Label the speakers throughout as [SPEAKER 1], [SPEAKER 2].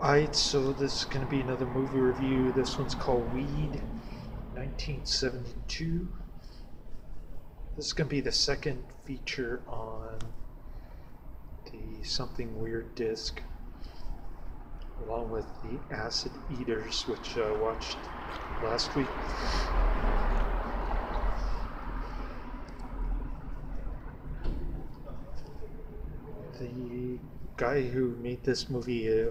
[SPEAKER 1] Alright, so this is going to be another movie review. This one's called Weed, 1972. This is going to be the second feature on the Something Weird disc, along with the Acid Eaters, which I watched last week. The guy who made this movie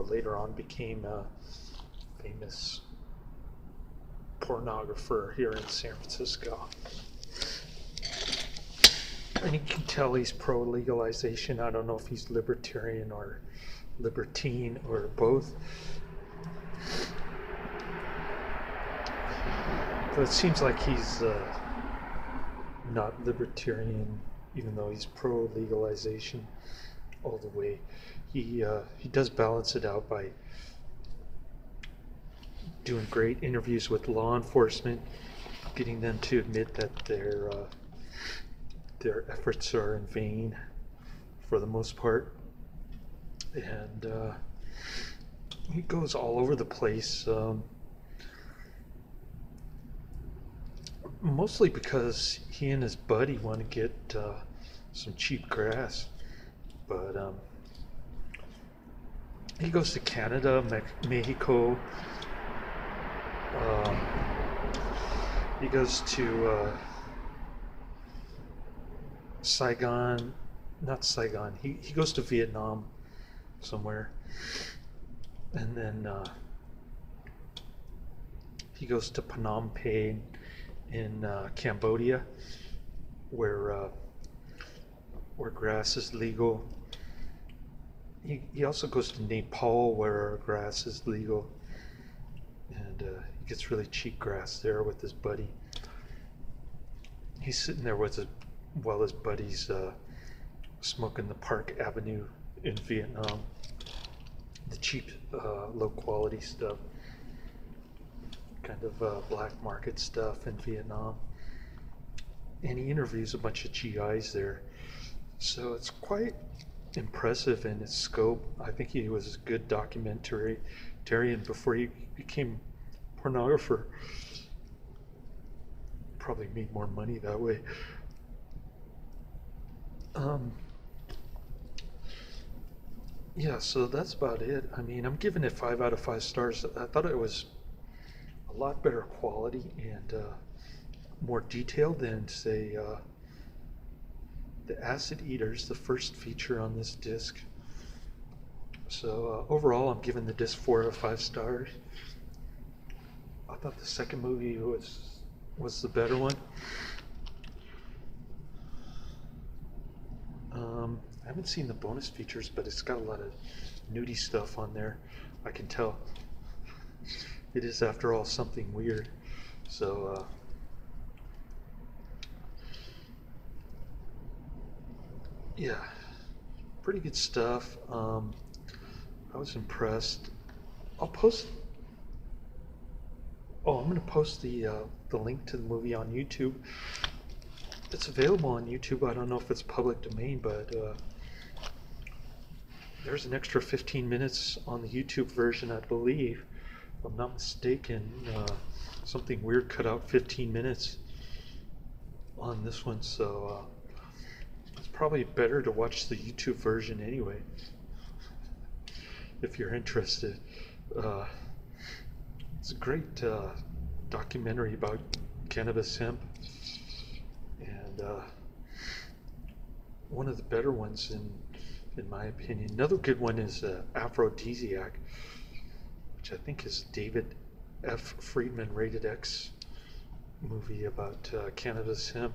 [SPEAKER 1] later on became a famous pornographer here in San Francisco. And you can tell he's pro-legalization. I don't know if he's libertarian or libertine or both. But it seems like he's not libertarian, even though he's pro-legalization all the way. He does balance it out by doing great interviews with law enforcement, getting them to admit that their efforts are in vain for the most part. And he goes all over the place, mostly because he and his buddy want to get some cheap grass. But he goes to Canada, Mexico. He goes to Saigon, not Saigon. He goes to Vietnam somewhere, and then he goes to Phnom Penh in Cambodia, where grass is legal. He also goes to Nepal, where grass is legal, and he gets really cheap grass there with his buddy. He's sitting there while his buddy's smoking the Park Avenue in Vietnam, the cheap, low quality stuff, kind of black market stuff in Vietnam. And he interviews a bunch of GIs there. So it's quite impressive in its scope. I think he was a good documentarian before he became a pornographer. Probably made more money that way. Yeah, so that's about it. I mean, I'm giving it 5 out of 5 stars. I thought it was a lot better quality and more detailed than, say, the Acid Eaters, the first feature on this disc. So overall, I'm giving the disc 4 out of 5 stars. I thought the second movie was the better one. I haven't seen the bonus features, but it's got a lot of nudie stuff on there. I can tell. It is, after all, Something Weird. So yeah, pretty good stuff. I was impressed. I'm gonna post the link to the movie on YouTube. It's available on YouTube. I don't know if it's public domain, but there's an extra 15 minutes on the YouTube version, I believe. If I'm not mistaken, Something Weird cut out 15 minutes on this one, so it's probably better to watch the YouTube version anyway, if you're interested. It's a great documentary about cannabis hemp, and one of the better ones in my opinion. Another good one is Aphrodisiac, which I think is David F. Friedman rated X movie about cannabis hemp,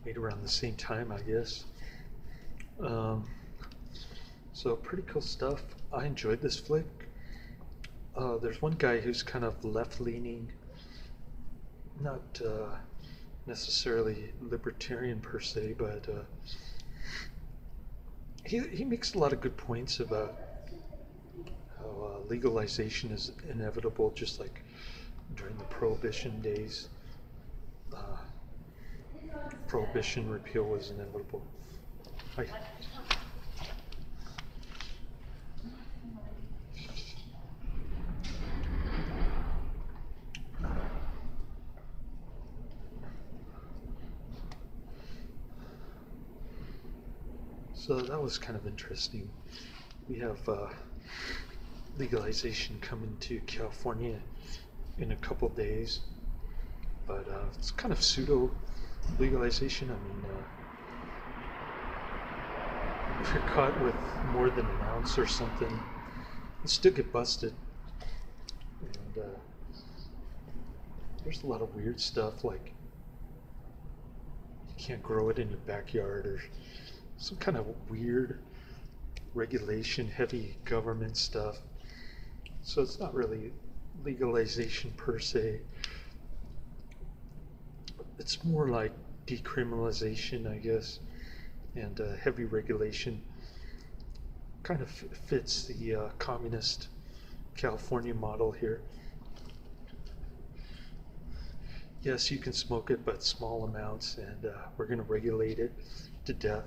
[SPEAKER 1] made around the same time, I guess. So pretty cool stuff. I enjoyed this flick. There's one guy who's kind of left-leaning, not necessarily libertarian per se, but he makes a lot of good points about how legalization is inevitable, just like during the Prohibition days. Prohibition repeal was inevitable. Hi. So that was kind of interesting. We have legalization coming to California in a couple days, but it's kind of pseudo legalization. I mean, if you're caught with more than an ounce or something, you still get busted. And there's a lot of weird stuff, like you can't grow it in your backyard, or some kind of weird regulation, heavy government stuff. So it's not really legalization per se. It's more like decriminalization, I guess, and heavy regulation. Kind of fits the communist California model here. Yes, you can smoke it, but small amounts, and we're going to regulate it to death.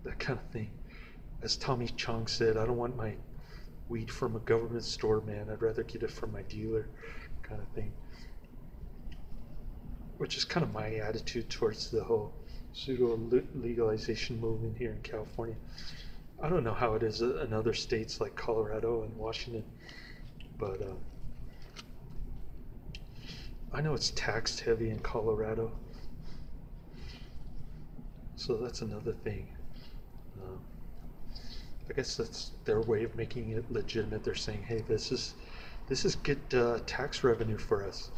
[SPEAKER 1] That kind of thing. As Tommy Chong said, I don't want my weed from a government store, man. I'd rather get it from my dealer, kind of thing. Which is kind of my attitude towards the whole pseudo-legalization movement here in California. I don't know how it is in other states like Colorado and Washington, but I know it's taxed heavy in Colorado. So that's another thing. I guess that's their way of making it legitimate. They're saying, hey, this is good tax revenue for us.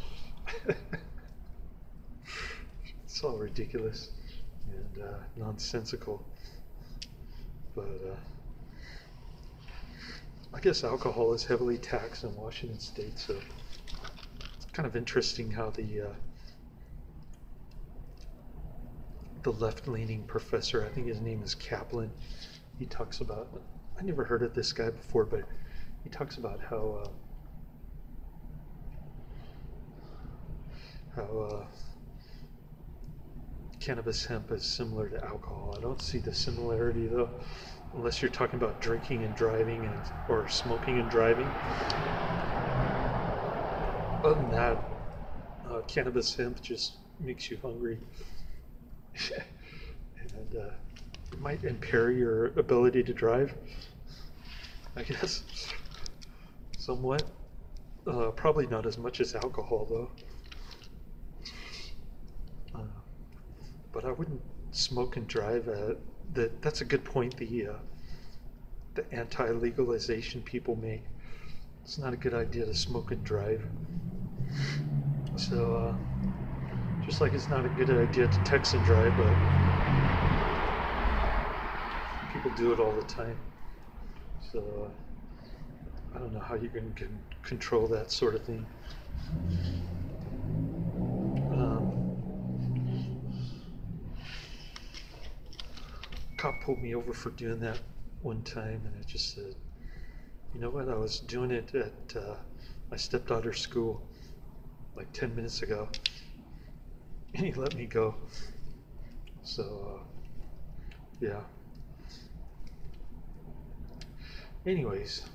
[SPEAKER 1] It's all ridiculous and nonsensical. But I guess alcohol is heavily taxed in Washington State, so it's kind of interesting how the left-leaning professor, I think his name is Kaplan, he talks about, I never heard of this guy before, but he talks about how cannabis hemp is similar to alcohol. I don't see the similarity though, unless you're talking about drinking and driving or smoking and driving. Other than that, cannabis hemp just makes you hungry. And it might impair your ability to drive, I guess, somewhat. Probably not as much as alcohol though. But I wouldn't smoke and drive. That's a good point. The anti-legalization people make. It's not a good idea to smoke and drive. So just like it's not a good idea to text and drive, but people do it all the time. So I don't know how you can control that sort of thing. Cop pulled me over for doing that one time, and I just said, you know what, I was doing it at my stepdaughter's school like 10 minutes ago, and he let me go. So yeah, anyways,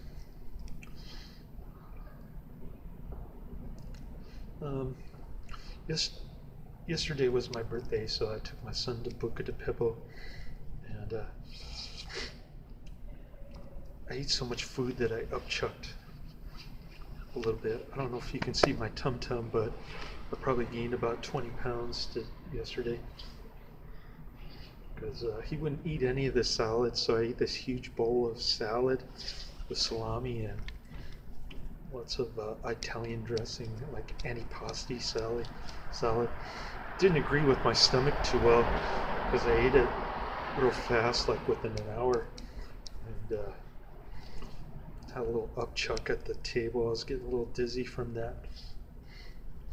[SPEAKER 1] yesterday was my birthday, so I took my son to Boca de Beppo. And I ate so much food that I upchucked a little bit. I don't know if you can see my tum-tum, but I probably gained about 20 pounds yesterday. Because he wouldn't eat any of the salad, so I ate this huge bowl of salad with salami and lots of Italian dressing, like antipasti salad. Didn't agree with my stomach too well because I ate it real fast, like within an hour, and had a little upchuck at the table. I was getting a little dizzy from that.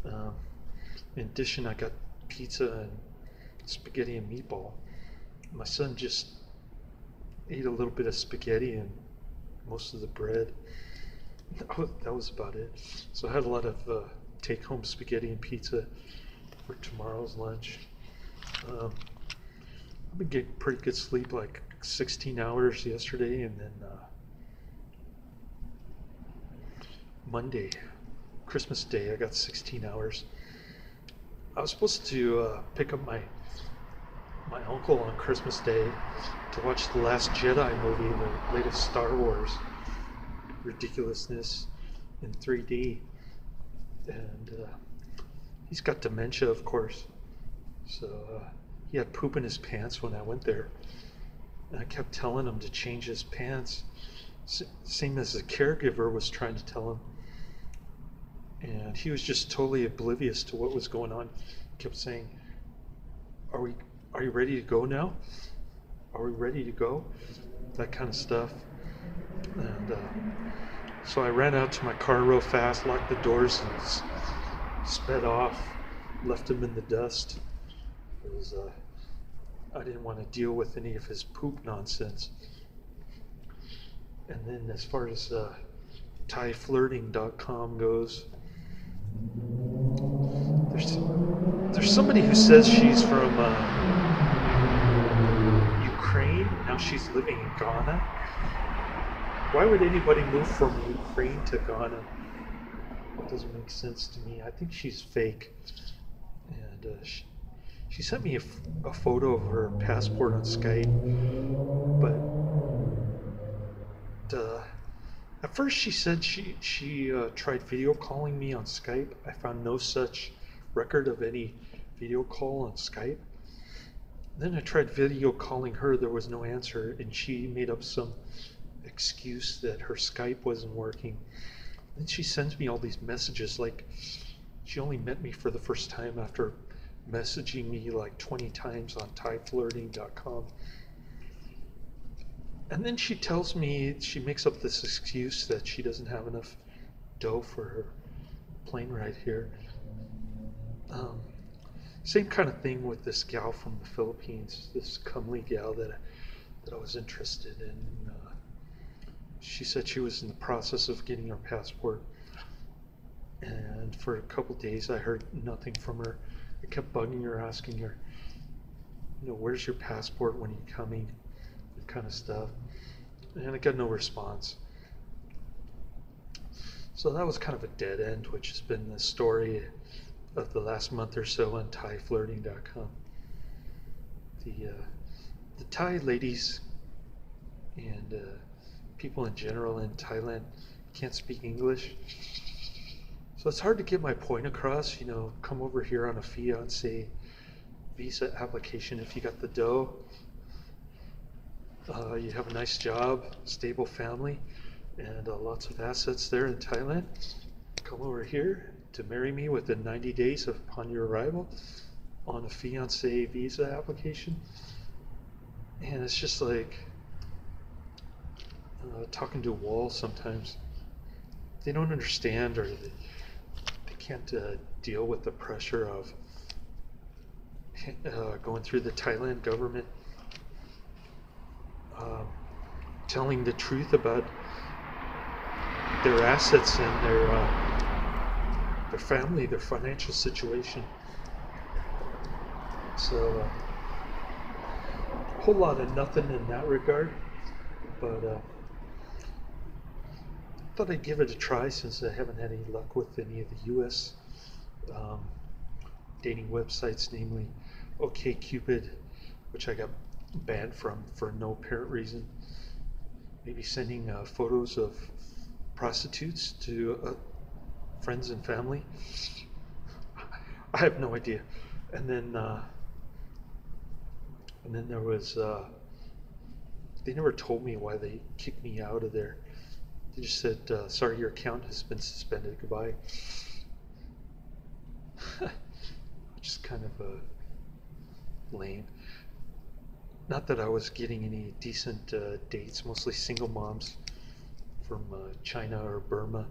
[SPEAKER 1] In addition, I got pizza and spaghetti and meatball. My son just ate a little bit of spaghetti and most of the bread. That was about it. So I had a lot of take-home spaghetti and pizza for tomorrow's lunch. I've been getting pretty good sleep, like 16 hours yesterday, and then Monday, Christmas Day, I got 16 hours. I was supposed to pick up my my uncle on Christmas Day to watch the Last Jedi movie, the latest Star Wars ridiculousness in 3D. And he's got dementia, of course. So he had poop in his pants when I went there. And I kept telling him to change his pants. Same as the caregiver was trying to tell him. And he was just totally oblivious to what was going on. He kept saying, Are you ready to go now? Are we ready to go? That kind of stuff. And so I ran out to my car real fast, locked the doors, and sped off. Left him in the dust. It was, I didn't want to deal with any of his poop nonsense. And then as far as ThaiFlirting.com goes, there's somebody who says she's from Ukraine. Now she's living in Ghana. Why would anybody move from Ukraine to Ghana? It doesn't make sense to me. I think she's fake. And she sent me a photo of her passport on Skype. But at first she said she tried video calling me on Skype. I found no such record of any video call on Skype. Then I tried video calling her. There was no answer, and she made up some excuse that her Skype wasn't working. Then she sends me all these messages like she only met me for the first time after messaging me like 20 times on ThaiFlirting.com. And then she tells me, she makes up this excuse that she doesn't have enough dough for her plane ride here. Same kind of thing with this gal from the Philippines, this comely gal that I was interested in. She said she was in the process of getting her passport. And for a couple days I heard nothing from her. I kept bugging her, asking her, where's your passport, when are you coming? That kind of stuff. And I got no response. So that was kind of a dead end, which has been the story of the last month or so on ThaiFlirting.com. The Thai ladies and people in general in Thailand can't speak English. So it's hard to get my point across, come over here on a fiancé visa application if you got the dough. You have a nice job, stable family, and lots of assets there in Thailand. Come over here to marry me within 90 days upon your arrival on a fiancé visa application. And it's just like talking to a wall sometimes. They don't understand, or they can't deal with the pressure of going through the Thailand government telling the truth about their assets and their family, their financial situation. So a whole lot of nothing in that regard, but thought I'd give it a try since I haven't had any luck with any of the US dating websites, namely OkCupid, which I got banned from for no apparent reason. Maybe sending photos of prostitutes to friends and family. I have no idea. And then there was they never told me why they kicked me out of there. They just said, sorry, your account has been suspended, goodbye. Just kind of lame. Not that I was getting any decent dates, mostly single moms from China or Burma,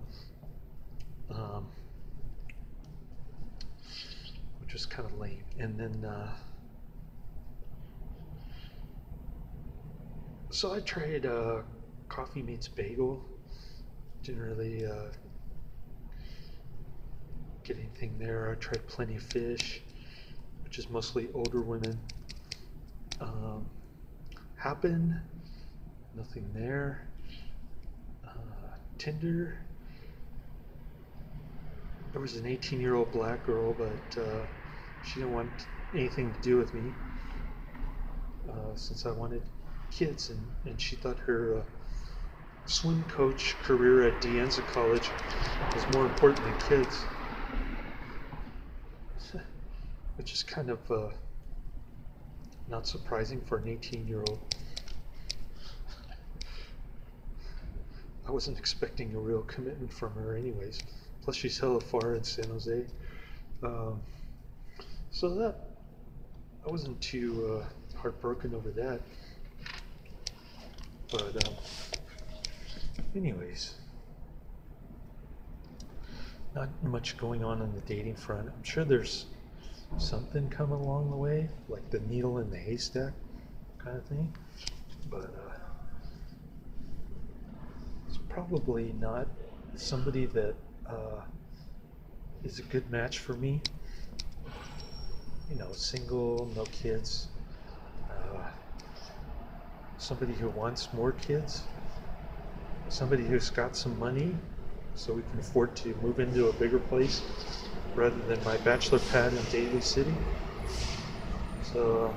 [SPEAKER 1] which was kind of lame. And then, so I tried Coffee Meets Bagel. Didn't really get anything there. I tried Plenty of Fish, which is mostly older women. Happen, nothing there. Tinder, there was an 18-year-old black girl, but she didn't want anything to do with me. since I wanted kids, and she thought her swim coach career at De Anza College was more important than kids, which is kind of not surprising for an 18-year-old. I wasn't expecting a real commitment from her anyways. Plus she's hella far in San Jose. So that, I wasn't too heartbroken over that. But anyways, not much going on the dating front. I'm sure there's something coming along the way, like the needle in the haystack kind of thing. But it's probably not somebody that is a good match for me. You know, single, no kids. Somebody who wants more kids. Somebody who's got some money so we can afford to move into a bigger place rather than my bachelor pad in Daly City. So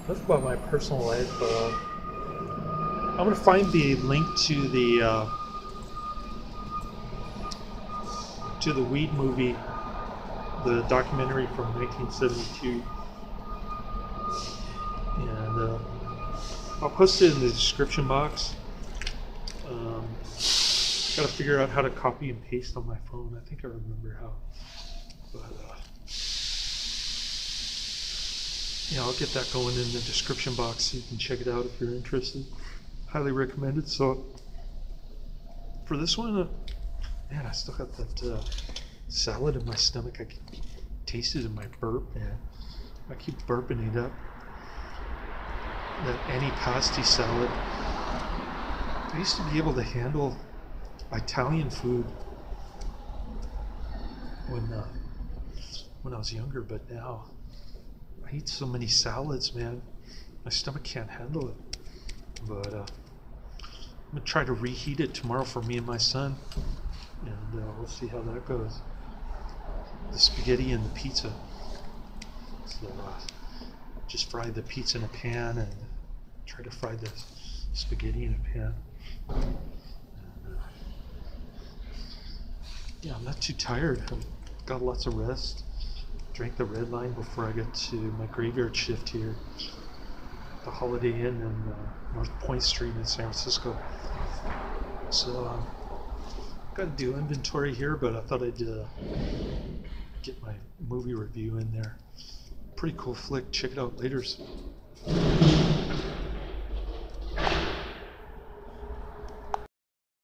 [SPEAKER 1] that's about my personal life. I'm going to find the link to the Weed movie, the documentary from 1972, and I'll post it in the description box. Got to figure out how to copy and paste on my phone. I think I remember how, but yeah, I'll get that going in the description box so you can check it out if you're interested. Highly recommended. So for this one, man, I still got that salad in my stomach. I can taste it in my burp, man. I keep burping it up. That antipasti salad. I used to be able to handle Italian food when I was younger, but now I eat so many salads, man. My stomach can't handle it. But I'm gonna try to reheat it tomorrow for me and my son, and we'll see how that goes. The spaghetti and the pizza. So just fry the pizza in a pan and try to fry the spaghetti in a pan. And, yeah, I'm not too tired. I've got lots of rest. Drank the red line before I get to my graveyard shift here, the Holiday Inn in North Point Street in San Francisco. So got to do inventory here, but I thought I'd get my movie review in there. Pretty cool flick. Check it out later.